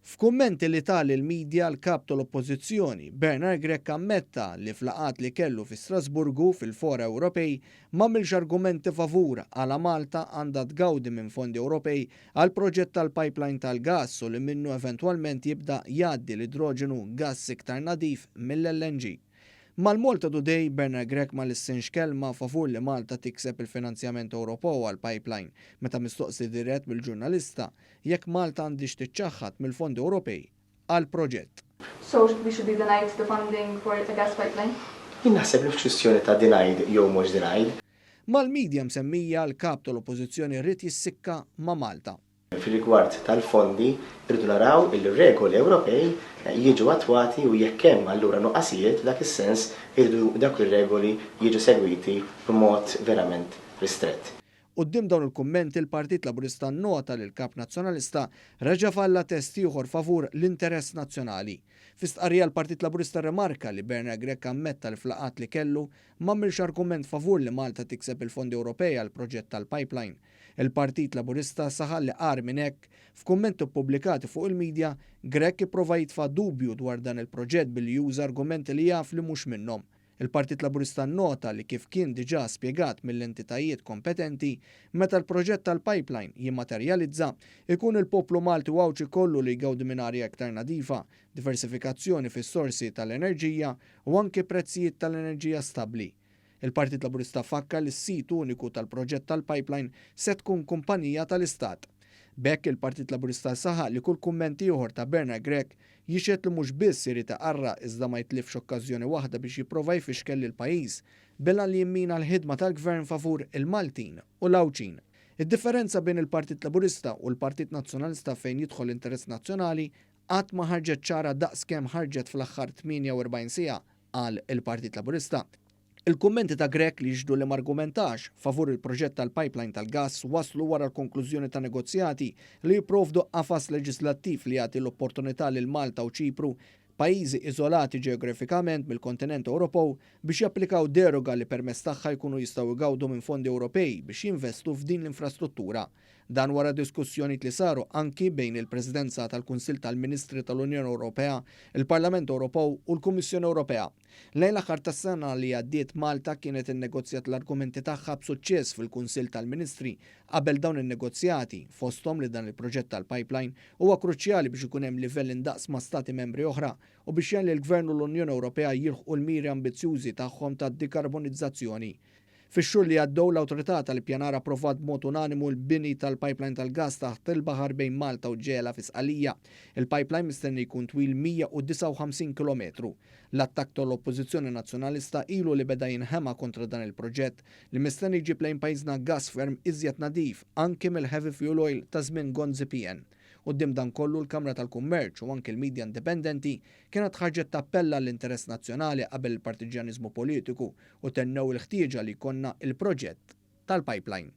F'kummenti li tal il-medja l-kap tal-Oppożizzjoni, Bernard Grech ammetta li flaqat li kellu fi Strasburgu fil-Fora Ewropej m'għamilx argumenti favur għala Malta għandha tgawdi minn fondi Ewropej għal proġett tal-pipeline tal-gass u li minnu eventwalment jibda jgħaddi l-idroġenu gass iktar nadif mill-LNG. Mal-Malta Today, Bernard Grech ma l-issinx kelma favur li Malta tikseb il-finanzjament Ewropew għal pipeline meta mistoqsi dirett mill-ġurnalista jekk Malta għandix tiċċaħħad mill-fondi Ewropej għal proġett. So we should be denied the funding for the gas pipeline? Jien naħseb li f'kwistjoni ta' denied jew mhux denied. Mal-medja msemmija l-kap tal-Oppożizzjoni rrid jissikka ma' Malta. Fil-rigward tal-fondi, irridu naraw il-regoli Ewropej jiġu attwati u jekk hemm allura nuqqasijiet f'dak is-sens irridu dak ir-regoli jiġu segwiti b'mod verament ristrett. Quddiem dawn il-kummenti il-Partit Laburista nnota li l-Kap Nazzjonalista reġa' falla test ieħor favur l-interess nazzjonali. F'istqarrija l-Partit Laburista remarka li Bernard Grech ammetta l-flaqat li kellu m'għamilx argument favur li Malta tikseb il-fondi Ewropej għal proġett tal-pipeline. Il-Partit Laburista saħal li qar minn hekk f'kummenti ppubblikati fuq il-medja Grech ipprova jitfa' dubju dwar dan il-proġett billi juża argumenti li jaf li mhux minnhom. Il-Partit Laburista nnota li kif kien diġà spjegat mill-entitajiet kompetenti meta l-proġett tal-pipeline jimmaterjalizza ikun il-poplu Malti wawċ ikollu li jgawdi minn arja iktar nadifa, diversifikazzjoni fis-sorsi tal-enerġija u anke prezzijiet tal-enerġija stabbli. Il-Partit Laburista fakka li s-sit uniku tal-proġett tal-pipeline se tkun kumpanija tal-Istat. Bekk il-Partit Laburista saħaq li kull kumment ieħor ta' Bernard Grech jixet li mhux biss irid iqarra iżda ma jitlifx okkażjoni waħda biex jipprova jfixkel il-pajjiż bilha li jimmina l-ħidma tal-Gvern favur il-Maltin u l-Awċin. Id-differenza bejn il-Partit Laburista u l-Partit Nazzjonalista fejn jidħol interess nazzjonali qatt ma ħarġet ċara daqskemm ħarġet fl-aħħar 48 siegħa qal il-Partit Laburista. Il-kummenti ta' Grech li jiġdu li margumentax favur il-proġett tal-pipeline tal-gass waslu wara l-konklużjoni ta' negozjati li jipprovdu qafas leġislattiv li jagħti l-opportunità lil Malta u Ċipru, pajjiżi iżolati ġeografikament mill-kontinent Ewropew biex japplikaw deroga li permezz tagħha jkunu jistgħu jgawdu minn fondi Ewropej biex jinvestu f'din l-infrastruttura. Dan wara diskussjonijiet li saru anki bejn il-Presidenza tal-Kunsill tal-Ministri tal-Unjoni Ewropea, il-Parlament Ewropew u l-Kummissjoni Ewropea. Lejn l-aħħar tas-sena li għaddiet Malta kienet innegozjat l-argumenti tagħha b'suċċess fil-Kunsill tal-Ministri qabel dawn in-negozjati fosthom li dan il-proġett tal-pipeline huwa kruċjali biex ikun hemm livell indaqs ma' stati membri oħra u biex jgħin li l-Gvern u l-Unjoni Ewropea jilħqu l-miri ambizzjużi tagħhom tad-dekarbonizzazzjoni. Fix-xhur li għaddew l-awtorità tal-ippjanar approvat b'mod unanimu l-bini tal-pipeline tal-gass taħt il-baħar bejn Malta u Ġela fi Sqalija. Il-pipeline mistenni jkun twil 159 km. L-attakk tal-Oppożizzjoni Nazzjonalista ilu li beda jinħema kontra dan il-proġett li mistenni jġib lejn pajjiżna gass ferm iżjed nadif anke mill-heavy fuel oil ta' żmien Gonzi PN. Quddiem dan kollu l-Kamra tal-Kummerċ u anke l-Midja Indipendenti kienet ħarġet tappella l-interess nazzjonali qabel il-partiġjaniżmu politiku u tennew il-ħtieġa li jkollna il-proġett tal-pipeline.